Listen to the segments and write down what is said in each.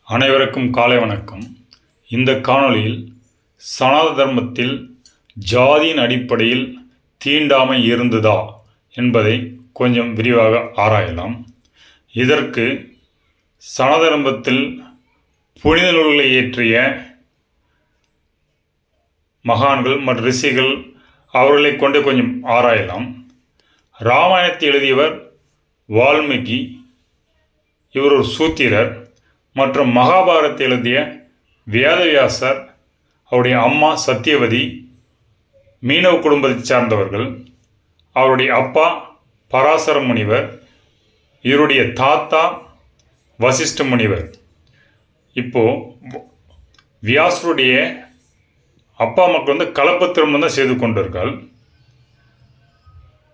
அனைவருக்கும் காலை வணக்கம். இந்த காணொளியில் சனாதன தர்மத்தில் ஜாதியின் அடிப்படையில் தீண்டாமை இருந்ததா என்பதை கொஞ்சம் விரிவாக ஆராயலாம். இதற்கு சனாதன தர்மத்தில் புனித நூல்களை இயற்றிய மகான்கள் மற்றும் ரிஷிகள் அவர்களை கொண்டு கொஞ்சம் ஆராயலாம். ராமாயணத்தை எழுதியவர் வால்மீகி, இவர் ஒரு சூத்திரர். மற்றும் மகாபாரதத்தை எழுதிய வேதவியாசர், அவருடைய அம்மா சத்தியவதி மீனவ குடும்பத்தை சார்ந்தவர்கள். அவருடைய அப்பா பராசர முனிவர், இவருடைய தாத்தா வசிஷ்ட முனிவர். இப்போது வியாசருடைய அப்பா மக்கள் கலப்பு திருமணம் தான் செய்து கொண்டிருக்காள்.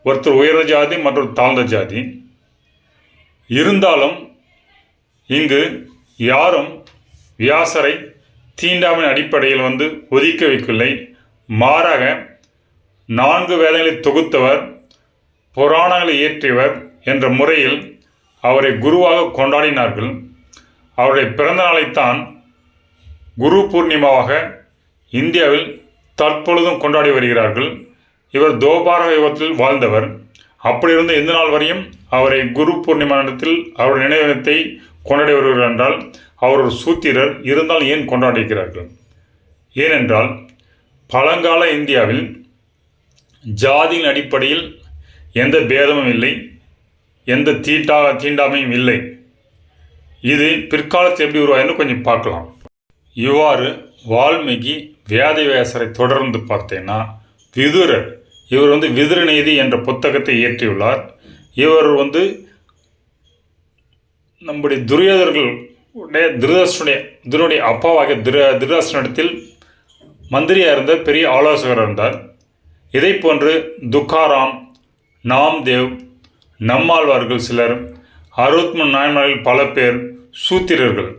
ஒருத்தர் உயர்ந்த ஜாதி மற்றொரு தாழ்ந்த ஜாதி. இருந்தாலும் இங்கு யாரும் வியாசரை தீண்டாமையின் அடிப்படையில் ஒதுக்க வைக்கவில்லை. மாறாக 4 வேதங்களை தொகுத்தவர், புராணங்களை இயற்றியவர் என்ற முறையில் அவரை குருவாக கொண்டாடினார்கள். அவருடைய பிறந்த நாளைத்தான் குரு பூர்ணிமாவாக இந்தியாவில் தற்பொழுதும் கொண்டாடி வருகிறார்கள். இவர் தோபார யுகத்தில் வாழ்ந்தவர். அப்படி இருந்த இந்த நாள் வரையும் அவரை குரு பூர்ணிமா இடத்தில் அவருடைய நினைவகத்தை கொண்டாடி வருகிறார் என்றால் அவர் ஒரு சூத்திரர். இருந்தால் ஏன் கொண்டாடுகிறார்கள்? ஏனென்றால் பழங்கால இந்தியாவில் ஜாதியின் அடிப்படையில் எந்த பேதமும் இல்லை, எந்த தீண்டாமையும் இல்லை. இது பிற்காலத்தில் எப்படி உருவாயின்னு கொஞ்சம் பார்க்கலாம். இவ்வாறு வால்மீகி வேதவியாசரை தொடர்ந்து பார்த்தேன்னா விதுரர், இவர் விதுரநீதி என்ற புத்தகத்தை இயற்றியுள்ளார். இவர் நம்முடைய துரியோதனுடைய அப்பாவாகிய திருதர்ஷனிடத்தில் மந்திரியாக இருந்த பெரிய ஆலோசகர் இருந்தார். இதை போன்று துக்காராம், நாம்தேவ், நம்மாழ்வார்கள் சிலர், 63 நாயன்மார்கள் பல பேர் சூத்திரர்கள்.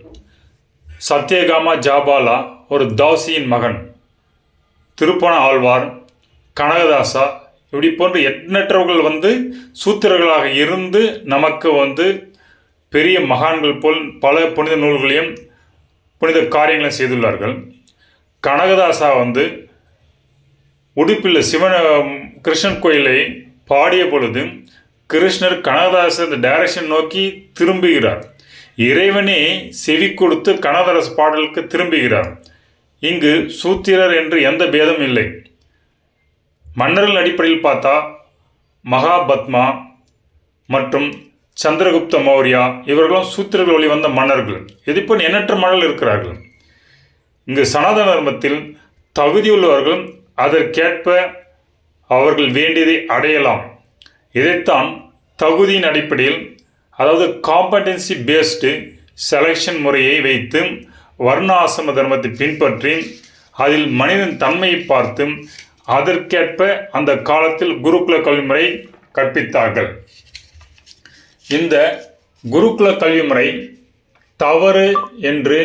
சத்யகாமா ஜாபாலா ஒரு தாசியின் மகன், திருப்பண ஆழ்வார், கனகதாசா, இப்படி போன்று எண்ணற்றவர்கள் சூத்திரர்களாக இருந்து நமக்கு பெரிய மகான்கள் போல் பல புனித நூல்களையும் புனித காரியங்களையும் செய்துள்ளார்கள். கனகதாசா உடுப்பில் கிருஷ்ணன் கோயிலை பாடிய பொழுது கிருஷ்ணர் கனகதாச இந்த டைரக்ஷன் நோக்கி திரும்புகிறார். இறைவனே செவி கொடுத்து கனகதாச பாடலுக்கு திரும்புகிறார். இங்கு சூத்திரர் என்று எந்த பேதம் இல்லை. மன்னர்கள் அடிப்படையில் பார்த்தா மகாபத்மா மற்றும் சந்திரகுப்த மௌரியா இவர்களும் சூத்திரர்கள் வழி வந்த மன்னர்கள். இதுபோல் எண்ணற்ற மன்னர்கள் இருக்கிறார்கள். இங்கு சனாதன தர்மத்தில் தகுதியுள்ளவர்கள் அதற்கேற்ப அவர்கள் வேண்டியதை அடையலாம். இதைத்தான் தகுதியின் அடிப்படையில், அதாவது காம்படன்சி பேஸ்டு செலெக்ஷன் முறையை வைத்து வர்ண ஆசிரம தர்மத்தை பின்பற்றி அதில் மனிதன் தன்மையை பார்த்து அதற்கேற்ப அந்த காலத்தில் குருகுல கல்வி முறை கற்பித்தார்கள். இந்த குருகுல கல்வி முறை தவறு என்று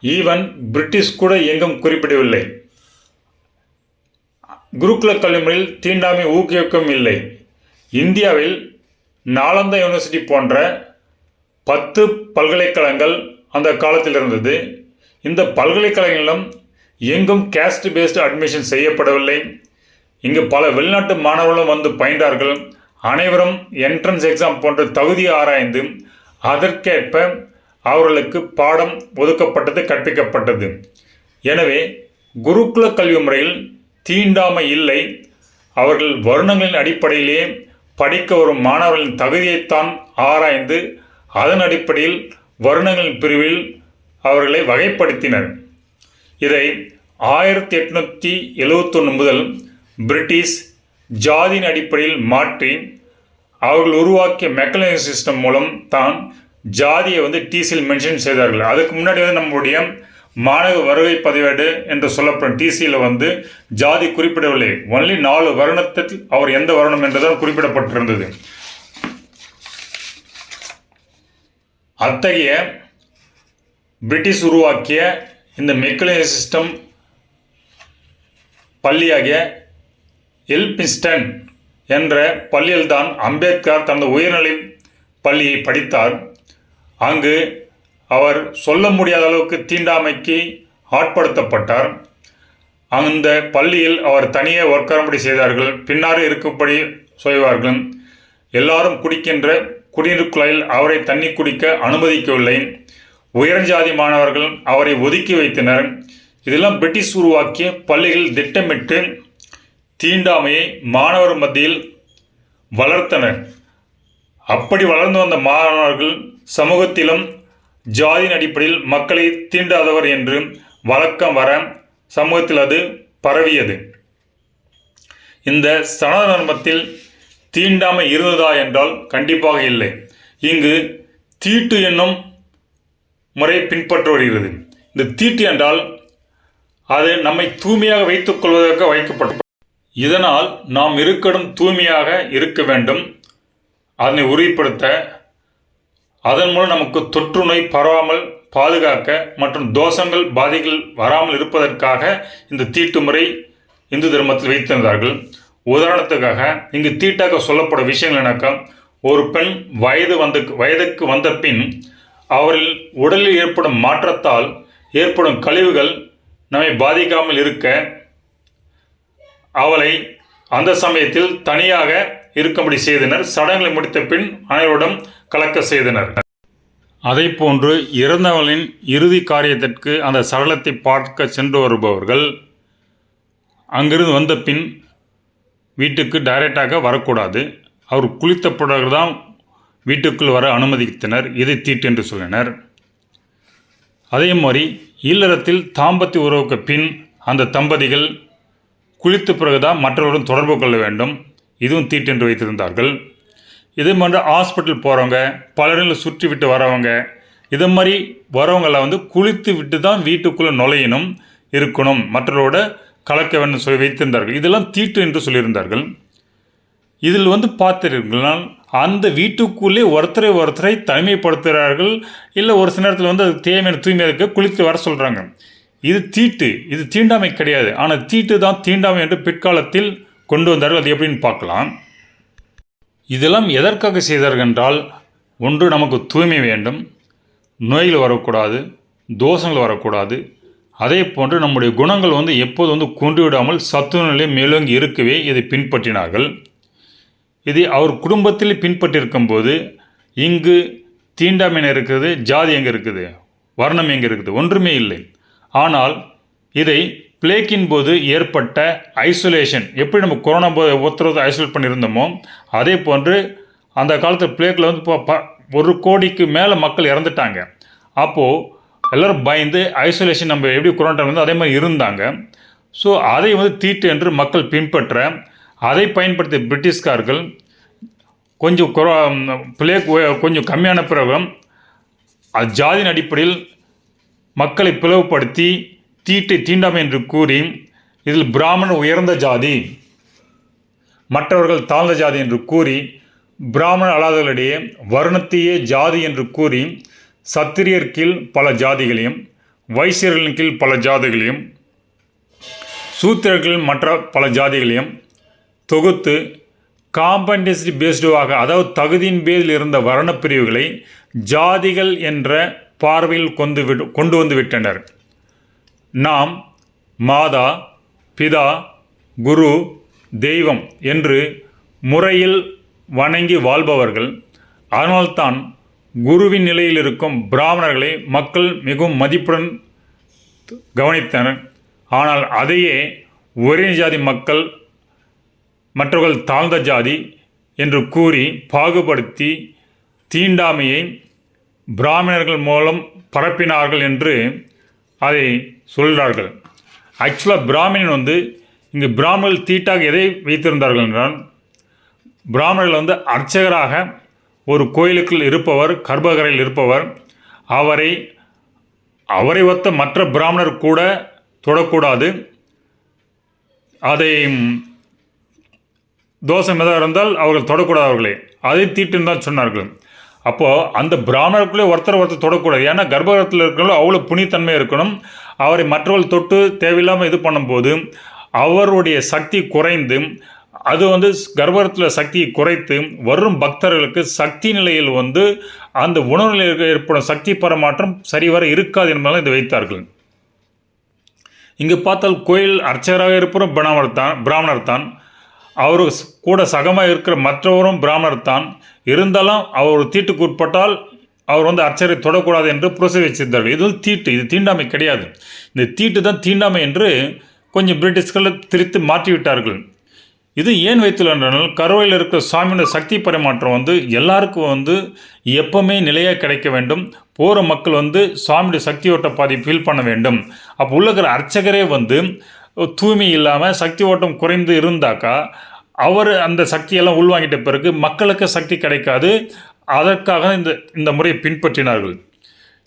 ஈவன் பிரிட்டிஷ் கூட எங்கும் குறிப்பிடவில்லை. குருகுல கல்வி முறையில் தீண்டாமை ஊக்குவிக்கவும் இல்லை. இந்தியாவில் நாலந்தா யூனிவர்சிட்டி போன்ற 10 பல்கலைக்கழகங்கள் அந்த காலத்தில் இருந்தது. இந்த பல்கலைக்கழகங்களிலும் எங்கும் கேஸ்ட் பேஸ்டு அட்மிஷன் செய்யப்படவில்லை. இங்கு பல வெளிநாட்டு மாணவர்களும் பயின்றார்கள். அனைவரும் என்ட்ரன்ஸ் எக்ஸாம் போன்ற தகுதியை ஆராய்ந்து அதற்கேற்ப அவர்களுக்கு பாடம் ஒதுக்கப்பட்டது, கற்பிக்கப்பட்டது. எனவே குருகுல கல்வி முறையில் தீண்டாமை இல்லை. அவர்கள் வருணங்களின் அடிப்படையிலேயே படிக்க வரும் மாணவர்களின் தகுதியைத்தான் ஆராய்ந்து அதன் அடிப்படையில் வருணங்களின் பிரிவில் அவர்களை வகைப்படுத்தினர். இதை 1871 முதல் பிரிட்டிஷ் ஜாதியின் அடிப்படையில் மாற்றி அவர்கள் உருவாக்கிய மெக்கலைஸ் சிஸ்டம் மூலம் தான் ஜாதியை டிசியில் மென்ஷன் செய்தார்கள். அதுக்கு முன்னாடி நம்முடைய மாணவ வருகை பதிவேடு என்று சொல்லப்படும் டிசியில் ஜாதி குறிப்பிடவில்லை. ஒன்லி 4 வருணத்தில் அவர் எந்த வருணம் என்றுதான் குறிப்பிடப்பட்டிருந்தது. அத்தகைய பிரிட்டிஷ் உருவாக்கிய இந்த மெக்கலைஸ் சிஸ்டம் பள்ளியாகிய எல்பின்ஸ்டன் என்ற பள்ளியில்தான் அம்பேத்கர் தனது உயர்நிலை பள்ளியை படித்தார். அங்கு அவர் சொல்ல முடியாத அளவுக்கு தீண்டாமைக்கு ஆட்படுத்தப்பட்டார். அந்த பள்ளியில் அவர் தனியே உட்காரும்படி செய்தார்கள். பின்னாறு இருக்கும்படி செய்வார்கள். எல்லாரும் குடிக்கின்ற குடிநீர் குழாயில் அவரை தண்ணி குடிக்க அனுமதிக்கவில்லை. உயர்ஜாதி மாணவர்கள் அவரை ஒதுக்கி வைத்தனர். இதெல்லாம் பிரிட்டிஷ் உருவாக்கிய பள்ளிகள் திட்டமிட்டு தீண்டாமையை மாணவர் மத்தியில் வளர்த்தனர். அப்படி வளர்ந்து வந்த மாணவர்கள் சமூகத்திலும் ஜாதியின் அடிப்படையில் மக்களை தீண்டாதவர் என்று வழக்கம் வர சமூகத்தில் அது பரவியது. இந்த சனாதன தர்மத்தில் தீண்டாமை இருந்ததா என்றால் கண்டிப்பாக இல்லை. இங்கு தீட்டு என்னும் முறை பின்பற்ற வருகிறது. இந்த தீட்டு என்றால் அது நம்மை தூய்மையாக வைத்துக் கொள்வதற்கு வைக்கப்பட்ட. இதனால் நாம் இருக்கடும் தூய்மையாக இருக்க வேண்டும். அதனை உறுதிப்படுத்த அதன் மூலம் நமக்கு தொற்று நோய் பரவாமல் பாதுகாக்க மற்றும் தோஷங்கள் பாதிகள் வராமல் இருப்பதற்காக இந்த தீட்டு முறை இந்து தர்மத்தில் வைத்திருந்தார்கள். உதாரணத்துக்காக இங்கு தீட்டாக சொல்லப்படும் விஷயங்கள் என்னக்கா, ஒரு பெண் வயதுக்கு வந்த பின் அவரில் உடலில் ஏற்படும் மாற்றத்தால் ஏற்படும் கழிவுகள் நம்மை பாதிக்காமல் இருக்க அவளை அந்த சமயத்தில் தனியாக இருக்கும்படி செய்தனர். சடங்குகளை முடித்த பின் அனைவருடன் கலக்க செய்தனர். அதை போன்று இறந்தவர்களின் இறுதி காரியத்திற்கு அந்த சடலத்தை பார்க்க சென்று வருபவர்கள் அங்கிருந்து வந்த பின் வீட்டுக்கு டைரெக்டாக வரக்கூடாது. அவர் குளித்த பிறகு தான் வீட்டுக்குள் வர அனுமதித்தனர். இதை தீட்டு என்று சொல்லினர். அதே மாதிரி இல்லறத்தில் தாம்பத்திய உறவுக்கு பின் அந்த தம்பதிகள் குளித்த பிறகுதான் மற்றவருடன் தொடர்பு கொள்ள வேண்டும். இதுவும் தீட்டு என்று வைத்திருந்தார்கள். இதே மாதிரி ஹாஸ்பிட்டல் போகிறவங்க, பலரில் சுற்றி விட்டு வரவங்க, இது மாதிரி வரவங்களை குளித்து விட்டு தான் வீட்டுக்குள்ளே நுழையணும், இருக்கணும், மற்றவரோட கலக்க வேண்டும் சொல்லி வைத்திருந்தார்கள். இதெல்லாம் தீட்டு என்று சொல்லியிருந்தார்கள். இதில் பார்த்திருக்கலாம், அந்த வீட்டுக்குள்ளே ஒருத்தரை தனிமைப்படுத்துகிறார்கள். இல்லை ஒரு சில நேரத்தில் அது தேவையான தூய்மையாக இருக்க குளித்து வர சொல்கிறாங்க. இது தீட்டு, இது தீண்டாமை கிடையாது. ஆனால் தீட்டு தான் தீண்டாமை என்று பிற்காலத்தில் கொண்டு வந்தார்கள். அது எப்படின்னு பார்க்கலாம். இதெல்லாம் எதற்காக செய்தார்கள் என்றால், ஒன்று நமக்கு தூய்மை வேண்டும், நோய்கள் வரக்கூடாது, தோஷங்கள் வரக்கூடாது. அதே போன்று நம்முடைய குணங்கள் எப்போது குன்றிவிடாமல் சத்துவநிலை மேலோங்கி இருக்கவே இதை பின்பற்றினார்கள். இது அவர் குடும்பத்தில் பின்பற்றிருக்கும்போது இங்கு தீண்டாமை இருக்கிறது, ஜாதி எங்கே இருக்குது, வர்ணம் எங்கே இருக்குது, ஒன்றுமே இல்லை. ஆனால் இதை பிளேக்கின் போது ஏற்பட்ட ஐசோலேஷன், எப்படி நம்ம கொரோனா போது ஒருத்தர் ஐசோலேட் பண்ணியிருந்தோமோ அதே போன்று அந்த காலத்தில் பிளேக்கில் 1 கோடிக்கு மேலே மக்கள் இறந்துட்டாங்க. அப்போது எல்லோரும் பயந்து ஐசோலேஷன் நம்ம எப்படி கொரோனா அதே மாதிரி இருந்தாங்க. ஸோ அதை தீட்டு என்று மக்கள் பின்பற்ற அதை பயன்படுத்திய பிரிட்டிஷ்காரர்கள் கொஞ்சம் பிளேக் கொஞ்சம் கம்மியான பிறகு ஜாதியின் அடிப்படையில் மக்களை பிளவுபடுத்தி தீண்டாமை என்று கூறி இதில் பிராமணர் உயர்ந்த ஜாதி, மற்றவர்கள் தாழ்ந்த ஜாதி என்று கூறி பிராமணர் அல்லாதவர்களிடையே வருணத்தையே ஜாதி என்று கூறி சத்திரியர் கீழ் பல ஜாதிகளையும், வைசியர்களின் கீழ் பல ஜாதிகளையும், சூத்திரர்கள் மற்ற பல ஜாதிகளையும் தொகுத்து காம்பன்டேசி பேஸ்டுவாக, அதாவது தகுதியின் பேரில் இருந்த வர்ணப்பிரிவுகளை ஜாதிகள் என்ற பார்வையில் கொண்டு வந்து விட்டனர். நாம் மாதா, பிதா, குரு, தெய்வம் என்று முறையில் வணங்கி வாழ்பவர்கள். அதனால்தான் குருவின் நிலையில் இருக்கும் பிராமணர்களை மக்கள் மிகவும் மதிப்புடன் கவனித்தனர். ஆனால் அதையே ஒரே ஜாதி மக்கள் மற்றவர்கள் தாழ்ந்த ஜாதி என்று கூறி பாகுபடுத்தி தீண்டாமையை பிராமணர்கள் மூலம் பரப்பினார்கள் என்று அதை சொல்கிறார்கள். ஆக்சுவலாக பிராமணன் இங்கு பிராமணர்கள் தீட்டாக எதை வைத்திருந்தார்கள் என்றால், பிராமணர்கள் அர்ச்சகராக ஒரு கோயிலுக்குள் இருப்பவர், கர்ப்பகரையில் இருப்பவர். அவரை ஒத்த மற்ற பிராமணர் கூட தொடக்கூடாது. அதை தோஷம் எதாக இருந்தால் அவர்கள் தொடக்கூடாது, அவர்களே அதை தீட்டுன்னு தான் சொன்னார்கள். அப்போது அந்த பிராமணருக்குள்ளே ஒருத்தர் தொடக்கூடாது. ஏன்னா கர்ப்பகரத்தில் இருக்கிறவங்களும் அவ்வளோ புனித்தன்மை இருக்கணும். அவரை மற்றவர்கள் தொட்டு தேவையில்லாமல் இது பண்ணும்போது அவருடைய சக்தி குறைந்து, அது கர்ப்பகரத்தில் சக்தியை குறைத்து வரும் பக்தர்களுக்கு சக்தி நிலையில் அந்த உணர்வில் ஏற்படும் சக்தி பரமாற்றம் சரிவர இருக்காது என்பதால் இதை வைத்தார்கள். இங்கு பார்த்தால் கோயில் அர்ச்சகராக இருப்பவரும் பிராமணர் தான், அவர் கூட சகமாக இருக்கிற மற்றவரும் பிராமணர் தான். இருந்தாலும் அவர் தீட்டுக்கு உட்பட்டால் அவர் அர்ச்சகரை தொடக்கூடாது என்று புரொசீஜர் வச்சிருந்தார்கள். இது தீட்டு, இது தீண்டாமை கிடையாது. இந்த தீட்டு தான் தீண்டாமை என்று கொஞ்சம் பிரிட்டிஷ்களை திரித்து மாற்றிவிட்டார்கள். இது ஏன் வைத்துள்ளனால் கருவறையில் இருக்கிற சுவாமியோட சக்தி பரிமாற்றம் எல்லாருக்கும் எப்பவுமே நிலையாக கிடைக்க வேண்டும். போகிற மக்கள் சுவாமியோட சக்தி ஓட்ட பாதி ஃபீல் பண்ண வேண்டும். அப்போ உள்ளக்கிற அர்ச்சகரே தூய்மை இல்லாமல் சக்தி ஓட்டம் குறைந்து இருந்தாக்கா அவர் அந்த சக்தியெல்லாம் உள்வாங்கிட்ட பிறகு மக்களுக்கு சக்தி கிடைக்காது. அதற்காக இந்த முறையை பின்பற்றினார்கள்.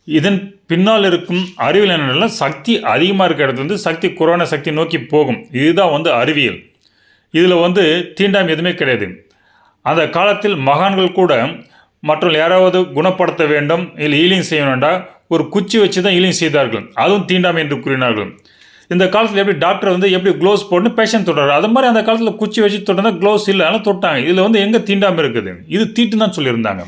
இதன் பின்னால் இருக்கும் அறிவியல் என்னென்னா சக்தி அதிகமாக இருக்கிற இடத்துல சக்தி குறைவான சக்தி நோக்கி போகும். இதுதான் அறிவியல். இதில் தீண்டாமை எதுவுமே கிடையாது. அந்த காலத்தில் மகான்கள் கூட மற்றவர்கள் யாராவது குணப்படுத்த வேண்டும் இல்லை ஹீலிங் செய்ய வேண்டாம் ஒரு குச்சி வச்சு தான் ஹீலிங் செய்தார்கள். அதுவும் தீண்டாமை என்று கூறினார்கள். இந்த காலத்தில் எப்படி டாக்டர் எப்படி க்ளோவ்ஸ் போட்டு பேஷண்ட் தொடுறாரு, அது மாதிரி அந்த காலத்தில் குச்சி வச்சு தொட்டா க்ளோவ்ஸ் இல்லை, அதனால் தொட்டாங்க. இதில் எங்கே தீண்டாமை இருக்குது? இது தீட்டு தான் சொல்லியிருந்தாங்க.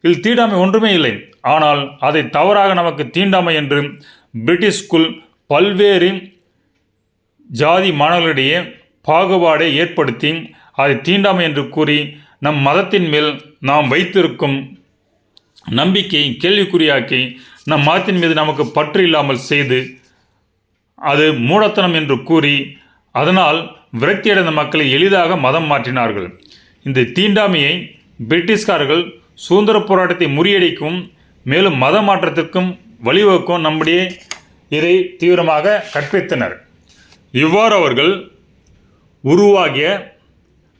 இதில் தீண்டாமை ஒன்றுமே இல்லை. ஆனால் அதை தவறாக நமக்கு தீண்டாமை என்று பிரிட்டிஷ்குள் பல்வேறு ஜாதி மாணவர்களிடையே பாகுபாடை ஏற்படுத்தி அதை தீண்டாமை என்று கூறி நம் மதத்தின் மேல் நாம் வைத்திருக்கும் நம்பிக்கையை கேள்விக்குறியாக்கி நம் மதத்தின் மீது நமக்கு பற்று இல்லாமல் செய்து அது மூடத்தனம் என்று கூறி அதனால் விரக்தியடைந்த மக்களை எளிதாக மதம் மாற்றினார்கள். இந்த தீண்டாமையை பிரிட்டிஷ்காரர்கள் சுதந்திர போராட்டத்தை முறியடிக்கும் மேலும் மத மாற்றத்திற்கும் வழிவகுக்கும் நம்முடைய இதை தீவிரமாக கற்பித்தனர். இவ்வாறு அவர்கள் உருவாகிய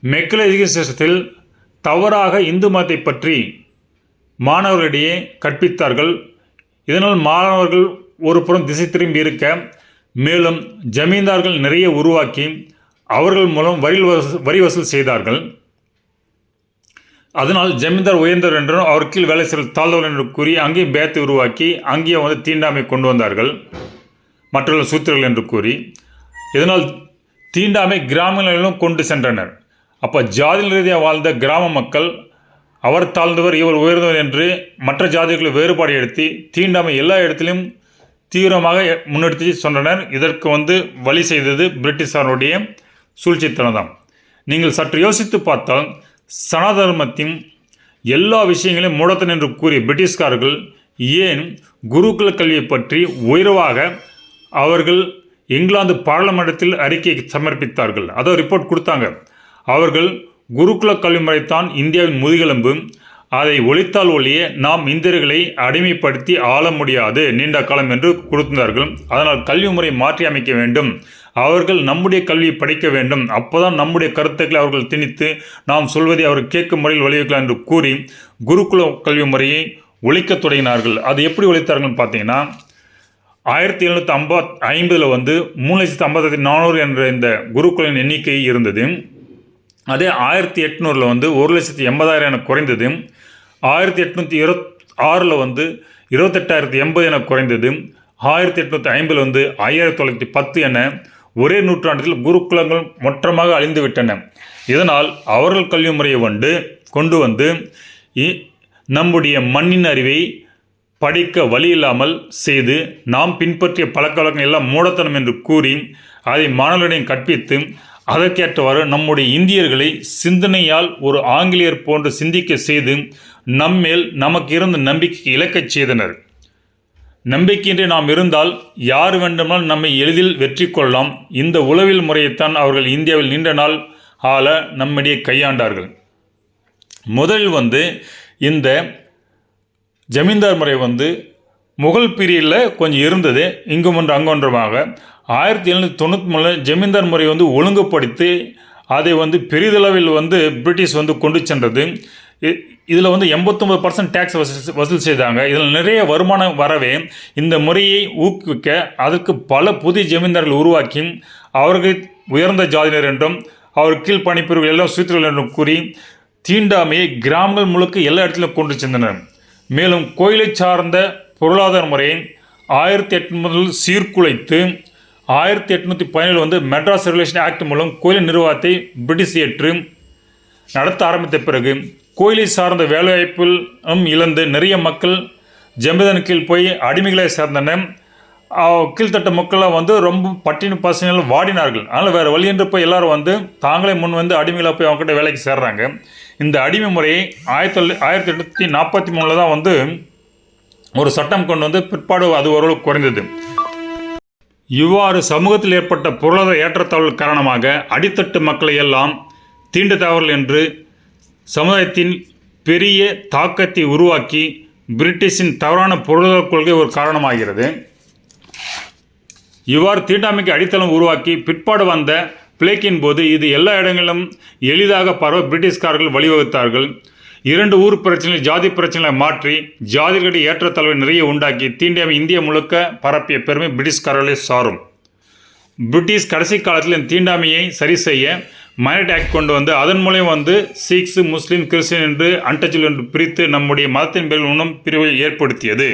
மெக்கல் எஜுகேஷனில் தவறாக இந்து மதத்தை பற்றி மாணவர்களிடையே கற்பித்தார்கள். இதனால் மாணவர்கள் ஒரு புறம் திசை திரும்பி இருக்க மேலும் ஜமீன்தார்கள் நிறைய உருவாக்கி அவர்கள் மூலம் வரி வசூல் செய்தார்கள். அதனால் ஜமீன்தார் உயர்ந்தவர் என்றும் அவர் கீழ் வேலை செய்ய தாழ்ந்தவர் என்று கூறி அங்கேயும் பேத்தை உருவாக்கி அங்கேயும் தீண்டாமை கொண்டு வந்தார்கள், மற்றவர்கள் சூத்திரர்கள் என்று கூறி. இதனால் தீண்டாமை கிராமங்களிலும் கொண்டு சென்றனர். அப்போ ஜாதி ரீதியாக வாழ்ந்த கிராம மக்கள் அவர் தாழ்ந்தவர் இவர் உயர்ந்தவர் என்று மற்ற ஜாதிகளை வேறுபாடு எடுத்து தீண்டாமை எல்லா இடத்திலும் தீவிரமாக முன்னெடுத்து சொன்னனர். இதற்கு வழி செய்தது பிரிட்டிஷாருடைய சூழ்ச்சித்தனம் தான். நீங்கள் சற்று யோசித்து பார்த்தால் சனாதர்மத்தின் எல்லா விஷயங்களையும் மூடத்தன் என்று கூறிய பிரிட்டிஷ்காரர்கள் ஏன் குருகுல கல்வியை பற்றி உயர்வாக அவர்கள் இங்கிலாந்து பாராளுமன்றத்தில் அறிக்கை சமர்ப்பித்தார்கள். அதை ரிப்போர்ட் கொடுத்தாங்க. அவர்கள் குருகுல கல்வி முறைத்தான் இந்தியாவின் முதுகெலும்பு, அதை ஒழித்தால் ஒழிய நாம் இந்தியர்களை அடிமைப்படுத்தி ஆள முடியாது நீண்ட காலம் என்று கொடுத்தார்கள். அதனால் கல்வி முறை மாற்றி அமைக்க வேண்டும், அவர்கள் நம்முடைய கல்வியை படிக்க வேண்டும், அப்போதான் நம்முடைய கருத்துக்களை அவர்கள் திணித்து நாம் சொல்வதை அவர்கள் கேட்கும் முறையில் வழிவகுக்கலாம் என்று கூறி குருகுல கல்வி முறையை ஒழிக்க தொடங்கினார்கள். அது எப்படி ஒழித்தார்கள் பார்த்தீங்கன்னா 1750 3,50,400 என்ற இந்த குருகுலின் எண்ணிக்கை இருந்தது. அதே 1800 1,80,000 என குறைந்தது. 1826 28,080 என குறைந்தது. 1850 5,910 என ஒரே நூற்றாண்டில் குருகுலங்கள் மொத்தமாக அழிந்துவிட்டன. இதனால் அவர்கள் கல்வி முறையை கொண்டு நம்முடைய மண்ணின் அறிவை படிக்க வழி இல்லாமல் செய்து நாம் பின்பற்றிய பழக்க வழக்கங்கள் எல்லாம் மூடத்தனம் என்று கூறி அதை மாணவர்களிடம் கற்பித்து அதற்கேற்றவாறு நம்முடைய இந்தியர்களை சிந்தனையால் ஒரு ஆங்கிலேயர் போன்று சிந்திக்க செய்து நம்மேல் நமக்கு இருந்த நம்பிக்கைக்கு இழக்கச் செய்தனர். நம்பிக்கையின்றி நாம் இருந்தால் யார் வேண்டுமானால் நம்மை எளிதில் வெற்றி கொள்ளலாம். இந்த உளவியல் முறையைத்தான் அவர்கள் இந்தியாவில் நீண்ட நாள் ஆள நம்மிடையே கையாண்டார்கள். முதலில் இந்த ஜமீன்தார் முறை முகல் பீரியடில் கொஞ்சம் இருந்தது, இங்கும் ஒன்று அங்கொன்றுமாக. 1793 ஜமீன்தார் முறை ஒழுங்குபடுத்தி அதை பெரிதளவில் பிரிட்டிஷ் கொண்டு சென்றது. இதில் 89% டேக்ஸ் வசூல் செய்தாங்க. இதில் நிறைய வருமானம் வரவே இந்த முறையை ஊக்குவிக்க அதற்கு பல புதிய ஜமீன்தார்கள் உருவாக்கி அவர்கள் உயர்ந்த ஜாதியினர் என்றும் அவர் கீழ் பணிப்பிரிவுகள் எல்லாம் சூத்திரர்கள் என்றும் கூறி தீண்டாமையை கிராமங்கள் முழுக்க எல்லா இடத்திலும் கொண்டு சென்றனர். மேலும் கோயிலை சார்ந்த பொருளாதார முறையை 1800 சீர்குலைத்து 1817 மெட்ராஸ் ரெகுலேஷன் ஆக்ட் மூலம் கோயில் நிர்வாகத்தை பிரிட்டிஷ் ஏற்று நடத்த ஆரம்பித்த பிறகு கோயிலை சார்ந்த வேலைவாய்ப்பும் இழந்து நிறைய மக்கள் ஜமீதான் கீழ் போய் அடிமைகளை சேர்ந்தனர். கீழ்த்தட்ட மக்களாக வந்து ரொம்ப பட்டினி பசங்கள் வாடினார்கள். அதனால் வேறு வழி என்று போய் எல்லோரும் வந்து தாங்களே முன் வந்து அடிமைகளாக போய் அவங்ககிட்ட வேலைக்கு சேர்றாங்க. இந்த அடிமை முறையை 1843 தான் வந்து ஒரு சட்டம் கொண்டு வந்து பிற்பாடு அது ஓரளவு குறைந்தது. இவ்வாறு சமூகத்தில் ஏற்பட்ட பொருளாதார ஏற்றத்தாழ்வு காரணமாக அடித்தட்டு மக்களை எல்லாம் தீண்டத்தவர்கள் என்று சமுதாயத்தின் பெரிய தாக்கத்தை உருவாக்கி பிரிட்டிஷின் தவறான பொருளாதார கொள்கை ஒரு காரணமாகிறது. இவ்வாறு தீண்டாமைக்கு அடித்தளம் உருவாக்கி பிற்பாடு வந்த பிளேக்கின் போது இது எல்லா இடங்களிலும் எளிதாக பரவ பிரிட்டிஷ்காரர்கள் வழிவகுத்தார்கள். 2 ஊர் பிரச்சனைகள் ஜாதி பிரச்சனைகளை மாற்றி ஜாதிகளிடையே ஏற்றத்தாழ்வை நிறைய உண்டாக்கி தீண்டாமை இந்தியா முழுக்க பரப்பிய பெருமை பிரிட்டிஷ்காரர்களே சாரும். பிரிட்டிஷ் கடைசி காலத்தில் இந்த தீண்டாமையை சரி செய்ய மைனாரிட்டி ஆக்ட் கொண்டு வந்து அதன் மூலம் வந்து சீக்ஸ், முஸ்லீம், கிறிஸ்டின் என்று அன்டச்சபிள் என்று பிரித்து நம்முடைய மதத்தின் பேரில் இன்னும் பிரிவை ஏற்படுத்தியது.